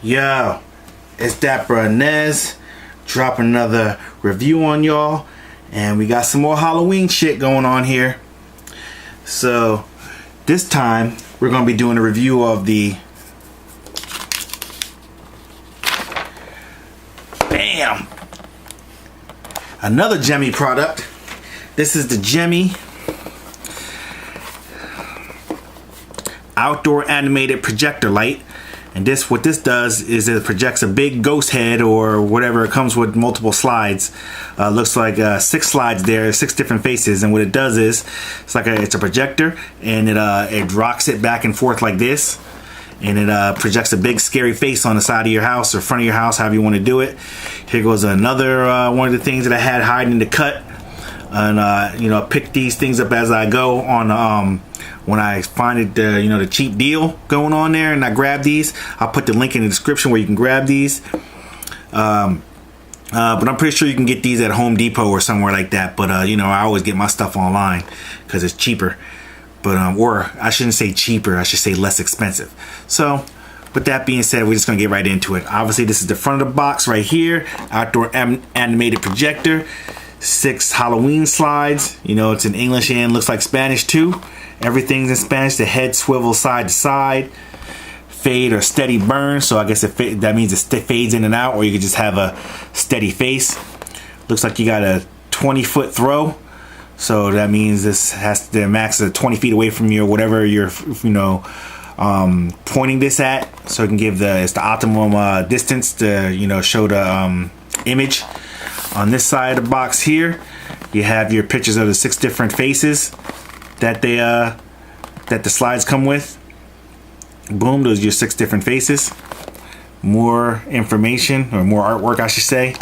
Yo, it's that bruh Nez dropping another review on y'all, and we got some more Halloween shit going on here. So this time we're gonna be doing a review of the another Gemmy product. This is the Gemmy outdoor animated projector light. And what this does is it projects a big ghost head or whatever. It comes with multiple slides. Looks like 6 slides there, 6 different faces. And what it does is it's a projector, and it rocks it back and forth like this, and it projects a big scary face on the side of your house or front of your house, however you want to do it. Here goes another one of the things that I had hiding in the cut, and you know, pick these things up as I go on. When I find it, you know, the cheap deal going on there, and I grab these, I'll put the link in the description where you can grab these. But I'm pretty sure you can get these at Home Depot or somewhere like that. But you know, I always get my stuff online because it's cheaper. But or I shouldn't say cheaper, I should say less expensive. So with that being said, we're just gonna get right into it. Obviously, this is the front of the box right here. Outdoor animated projector, 6 Halloween slides. You know, it's in English and looks like Spanish too. Everything's in Spanish. The head swivels side to side. Fade or steady burn. So I guess that means it fades in and out, or you could just have a steady face. Looks like you got a 20-foot throw. So that means this has the max of 20 feet away from you, or whatever you're, you know, pointing this at. So it can give it's the optimum distance to, you know, show the image. On this side of the box here, you have your pictures of the 6 different faces that that the slides come with. Boom, those are your 6 different faces. More information, or more artwork I should say.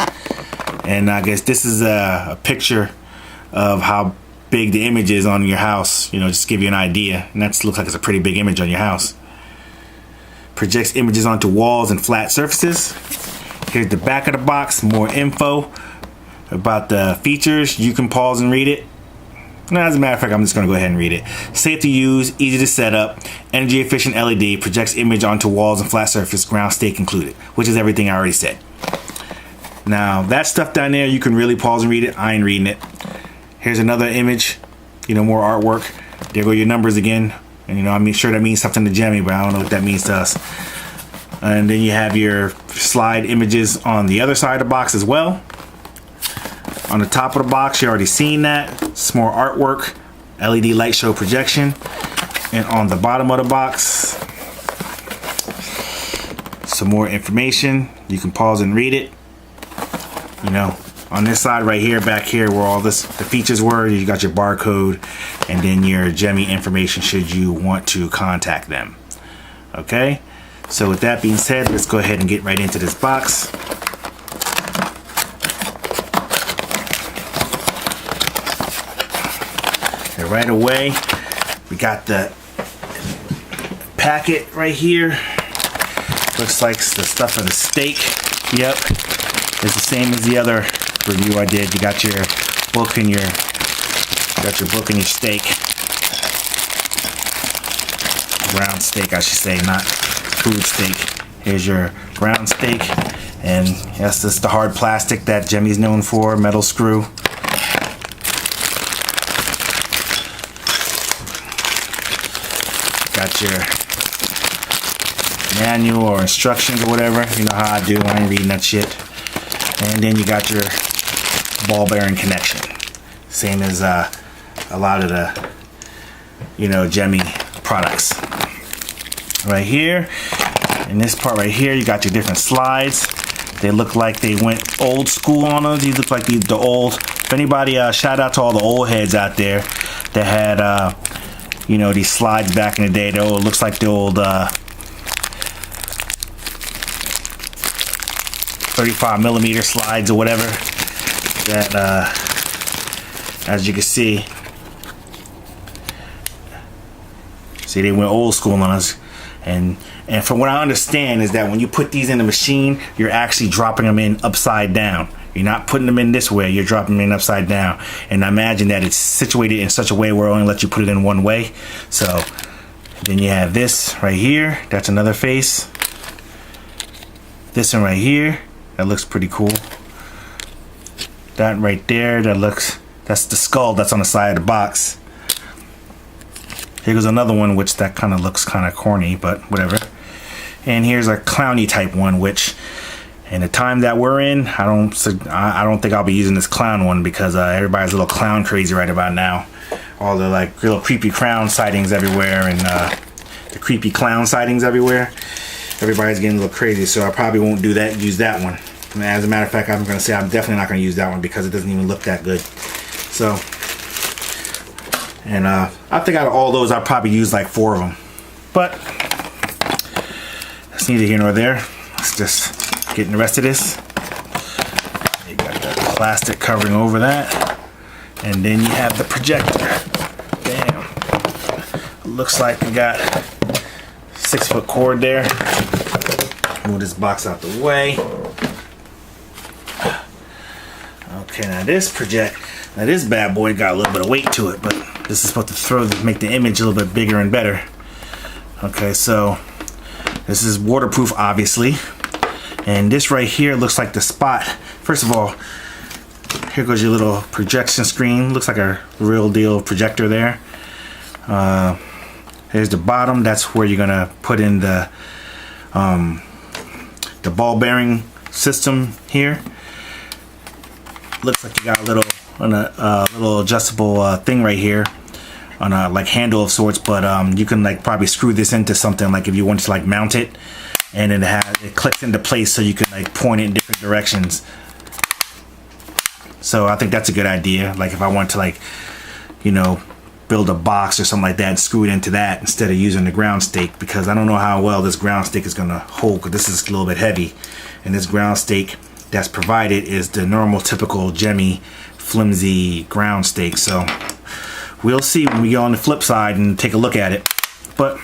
And I guess this is a picture of how big the image is on your house, you know, just to give you an idea. And that looks like it's a pretty big image on your house. Projects images onto walls and flat surfaces. Here's the back of the box, more info about the features. You can pause and read it. No, as a matter of fact, I'm just going to go ahead and read it. Safe to use, easy to set up, energy efficient LED, projects image onto walls and flat surface, ground stake included, which is everything I already said. Now, that stuff down there, you can really pause and read it. I ain't reading it. Here's another image, you know, more artwork. There go your numbers again. And, you know, I'm sure that means something to Gemmy, but I don't know what that means to us. And then you have your slide images on the other side of the box as well. On the top of the box, you already seen that. Some more artwork, LED light show projection. And on the bottom of the box, some more information. You can pause and read it. You know, on this side right here, back here, where all the features were, you got your barcode and then your Gemmy information should you want to contact them. Okay, so with that being said, let's go ahead and get right into this box. And right away, we got the packet right here. Looks like the stuff of the steak. Yep, it's the same as the other review I did. You got your book and your steak. Ground steak, I should say, not food steak. Here's your ground steak, and yes, this is the hard plastic that Gemmy's known for, metal screw. Got your manual or instructions or whatever. You know how I do. I ain't reading that shit. And then you got your ball bearing connection. Same as a lot of the, you know, Gemmy products. Right here, in this part right here, you got your different slides. They look like they went old school on them. These look like the old. If anybody, shout out to all the old heads out there that had, you know, these slides back in the day. It looks like the old 35mm slides or whatever. That, as you can see, they went old school on us. And from what I understand is that when you put these in the machine, you're actually dropping them in upside down. You're not putting them in this way, you're dropping them in upside down. And I imagine that it's situated in such a way where it only lets you put it in one way. So then you have this right here, that's another face. This one right here, that looks pretty cool. That right there, that's the skull that's on the side of the box. Here goes another one, which that kind of looks kind of corny, but whatever. And here's a clowny type one, which in the time that we're in, I don't think I'll be using this clown one because everybody's a little clown crazy right about now. All the like little creepy clown sightings everywhere, and the creepy clown sightings everywhere. Everybody's getting a little crazy, so I probably won't do that. Use that one. And as a matter of fact, I'm going to say I'm definitely not going to use that one because it doesn't even look that good. So, and I think out of all those, I'll probably use like 4 of them. But that's neither here nor there. Let's just get in the rest of this. You got the plastic covering over that, and then you have the projector. Damn. Looks like we got 6-foot cord there. Move this box out the way. Okay, now this bad boy got a little bit of weight to it, but this is supposed to make the image a little bit bigger and better. Okay, so this is waterproof, obviously, and this right here looks like the spot. First of all, here goes your little projection screen. Looks like a real deal projector there. Here's the bottom. That's where you're gonna put in the ball bearing system here. Looks like you got a little adjustable thing right here on a like handle of sorts, but you can like probably screw this into something like if you want to like mount it, and then it clicks into place so you can like point it in different directions. So I think that's a good idea. Like if I want to like, you know, build a box or something like that and screw it into that instead of using the ground stake, because I don't know how well this ground stake is going to hold, because this is a little bit heavy, and this ground stake that's provided is the normal typical Gemmy flimsy ground stake. So we'll see when we go on the flip side and take a look at it. But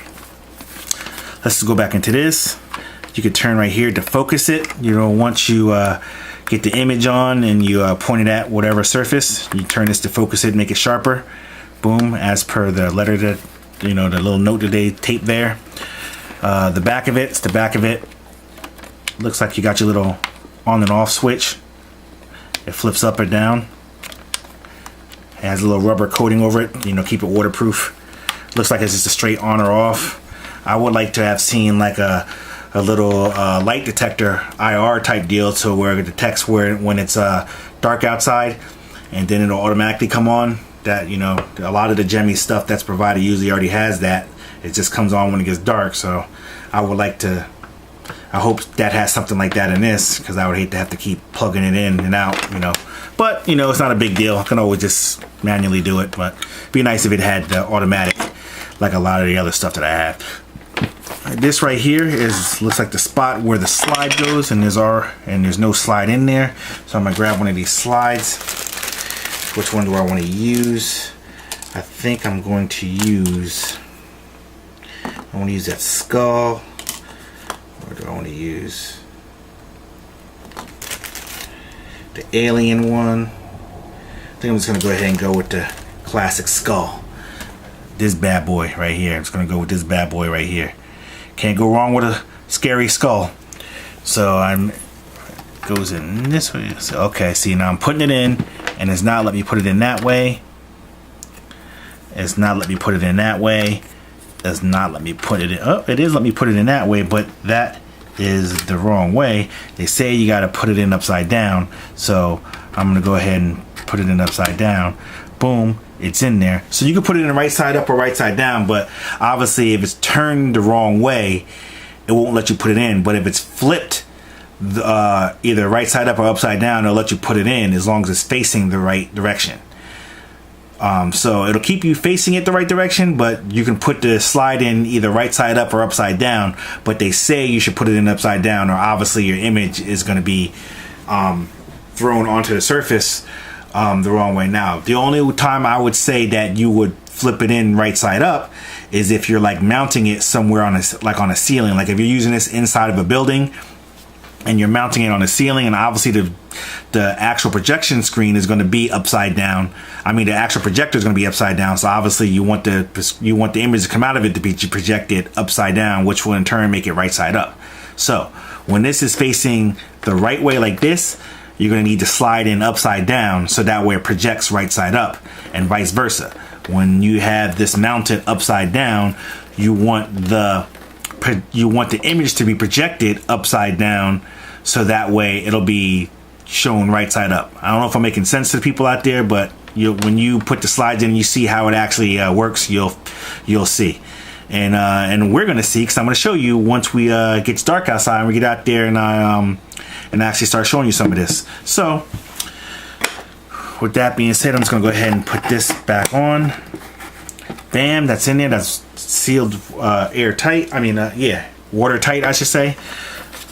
let's just go back into this. You could turn right here to focus it. You know, once you get the image on and you point it at whatever surface, you turn this to focus it, make it sharper. Boom, as per the letter that, you know, the little note that they taped there. The back of it's the back of it. Looks like you got your little on and off switch. It flips up or down. It has a little rubber coating over it, you know, keep it waterproof. Looks like it's just a straight on or off. I would like to have seen like a little light detector IR type deal, so where it detects when it's dark outside, and then it'll automatically come on. That, you know, a lot of the Gemmy stuff that's provided usually already has that. It just comes on when it gets dark. So I hope that has something like that in this, because I would hate to have to keep plugging it in and out, you know. But, you know, it's not a big deal. I can always just manually do it, but it'd be nice if it had the automatic like a lot of the other stuff that I have. This right here looks like the spot where the slide goes, and there's no slide in there. So I'm gonna grab one of these slides. Which one do I want to use? I think I'm going to use, that skull. Or do I want to use the alien one? I think I'm just going to go ahead and go with the classic skull. This bad boy right here. I'm just going to go with this bad boy right here. Can't go wrong with a scary skull. So goes in this way. So, okay, see, now I'm putting it in, and it's not letting me put it in that way. It's not letting me put it in that way. It's not letting me put it in. Oh, it is letting me put it in that way, but that is the wrong way. They say you got to put it in upside down. So I'm going to go ahead and put it in upside down. Boom, it's in there. So you can put it in the right side up or right side down, but obviously if it's turned the wrong way, it won't let you put it in. But if it's flipped, either right side up or upside down, it'll let you put it in as long as it's facing the right direction. So it'll keep you facing it the right direction, but you can put the slide in either right side up or upside down. But they say you should put it in upside down, or obviously your image is going to be thrown onto the surface the wrong way. Now, the only time I would say that you would flip it in right side up is if you're like mounting it somewhere on a ceiling. Like if you're using this inside of a building and you're mounting it on the ceiling, and obviously the actual projection screen is going to be upside down. I mean, the actual projector is going to be upside down. So obviously you want the image to come out of it to be projected upside down, which will in turn make it right side up. So When this is facing the right way like this, you're going to need to slide in upside down so that way it projects right side up, and vice versa. When you have this mounted upside down, you want the image to be projected upside down so that way it'll be shown right side up. I don't know if I'm making sense to the people out there, but when you put the slides in and you see how it actually works, you'll see. And we're gonna see, because I'm gonna show you once we gets dark outside and we get out there and actually start showing you some of this. So with that being said, I'm just gonna go ahead and put this back on. Bam, that's in there. That's sealed, airtight. I mean, yeah, watertight, I should say.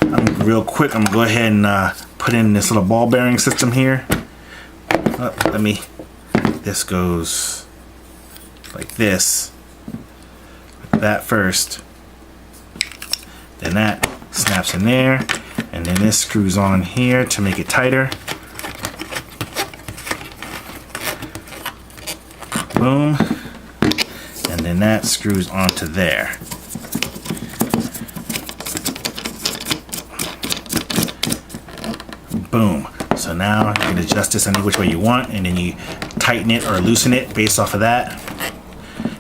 Real quick, I'm gonna go ahead and put in this little ball bearing system here. This goes like this. Like that first. Then that snaps in there. And then this screws on here to make it tighter. Boom. And then that screws onto there. Boom. So now you can adjust this any which way you want, and then you tighten it or loosen it based off of that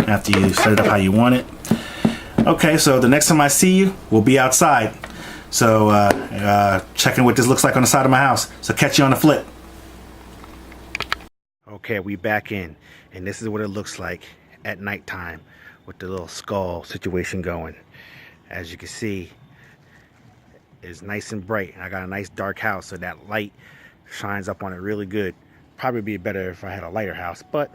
after you set it up how you want it. Okay, so the next time I see you, we'll be outside. So checking what this looks like on the side of my house. So catch you on the flip. Okay, we back in, and this is what it looks like at nighttime with the little skull situation going. As you can see, it's nice and bright. I got a nice dark house, so that light shines up on it really good. Probably be better if I had a lighter house, but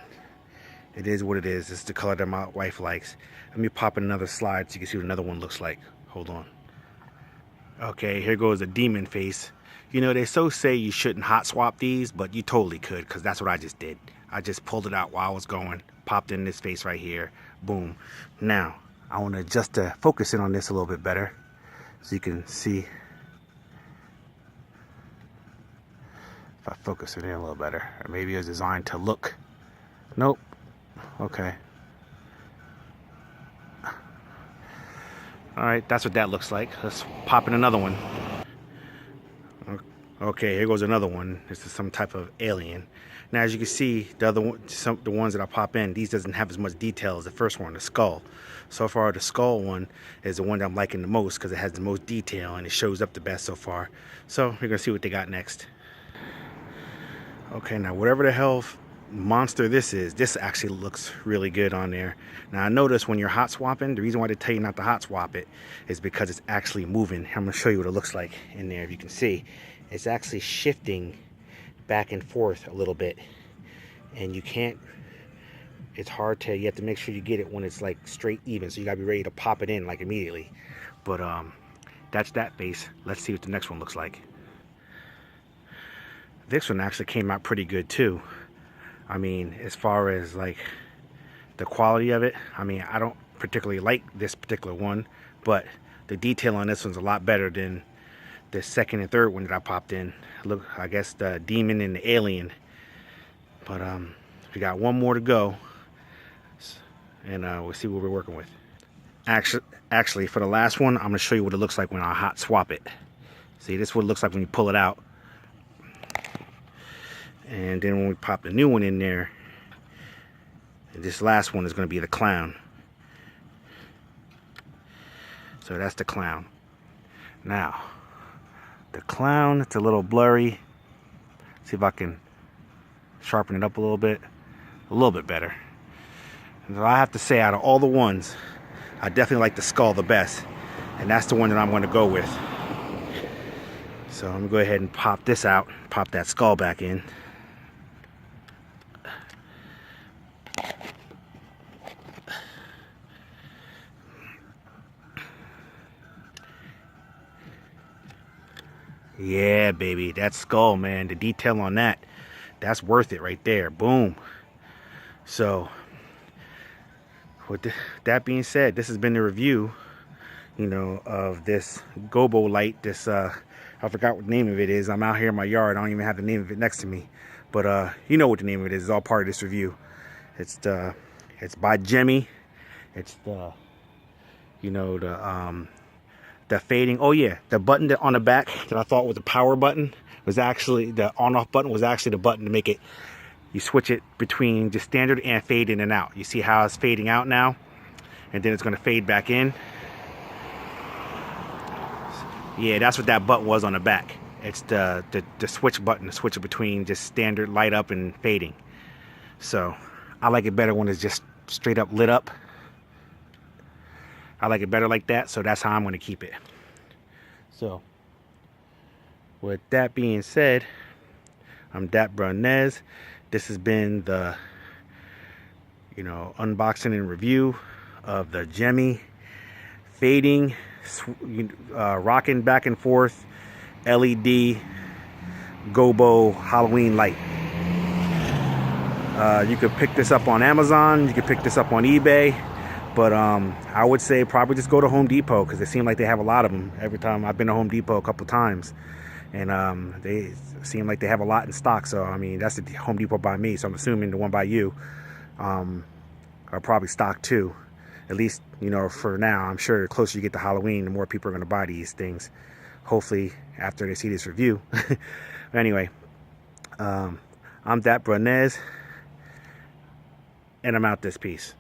it is what it is. It's the color that my wife likes. Let me pop in another slide so you can see what another one looks like. Hold on. Okay, here goes a demon face. You know, they say you shouldn't hot swap these, but you totally could, because that's what I just did. I just pulled it out while I was going, popped in this face right here, boom. Now, I want to adjust the focus in on this a little bit better so you can see. If I focus it in a little better, or maybe it's designed to look. Nope. Okay. All right, that's what that looks like. Let's pop in another one. Okay, here goes another one. This is some type of alien. Now, as you can see, the other one, the ones that I pop in, these doesn't have as much detail as the first one, the skull. So far, the skull one is the one that I'm liking the most because it has the most detail and it shows up the best so far. So we're gonna see what they got next. Okay, now whatever the hell monster this is, this actually looks really good on there. Now I noticed when you're hot swapping, the reason why they tell you not to hot swap it is because it's actually moving. I'm gonna show you what it looks like in there. If you can see, it's actually shifting back and forth a little bit, and you can't, it's hard to, you have to make sure you get it when it's like straight even, so you gotta be ready to pop it in like immediately. But that's that face. Let's see what the next one looks like. This one actually came out pretty good too. I mean, as far as like the quality of it, I mean, I don't particularly like this particular one, but the detail on this one's a lot better than the second and third one that I popped in. Look, I guess the demon and the alien. But we got one more to go, and we'll see what we're working with. Actually, for the last one, I'm gonna show you what it looks like when I hot swap it. See, this is what it looks like when you pull it out. And then when we pop the new one in there, this last one is going to be the clown. So that's the clown. Now, the clown, it's a little blurry. See if I can sharpen it up a little bit better. And I have to say, out of all the ones, I definitely like the skull the best, and that's the one that I'm going to go with. So I'm going to go ahead and pop this out, pop that skull back in. Yeah, baby, that skull, man, the detail on that, that's worth it right there. Boom. So with that being said, this has been the review, you know, of this Gobo light. This I forgot what the name of it is. I'm out here in my yard. I don't even have the name of it next to me, but you know what the name of it is. It's all part of this review. It's by Gemmy. It's the, you know, the fading. Oh yeah, the button on the back that I thought was the power button was actually, the on-off button was actually the button to make it, you switch it between just standard and fade in and out. You see how it's fading out now, and then it's going to fade back in. Yeah, that's what that button was on the back. It's the switch button to switch it between just standard light up and fading. So I like it better when it's just straight up lit up. I like it better like that, so that's how I'm going to keep it. So with that being said, I'm Dat Brunez. This has been the, unboxing and review of the Gemmy fading, rocking back and forth LED Gobo Halloween light. You could pick this up on Amazon, you could pick this up on eBay, but I would say probably just go to Home Depot, because it seems like they have a lot of them. Every time I've been to Home Depot a couple times, and they seem like they have a lot in stock. So I mean, that's the Home Depot by me, so I'm assuming the one by you are probably stocked too. At least, for now. I'm sure the closer you get to Halloween, the more people are going to buy these things. Hopefully, after they see this review. Anyway, I'm Dat Brunez, and I'm out this piece.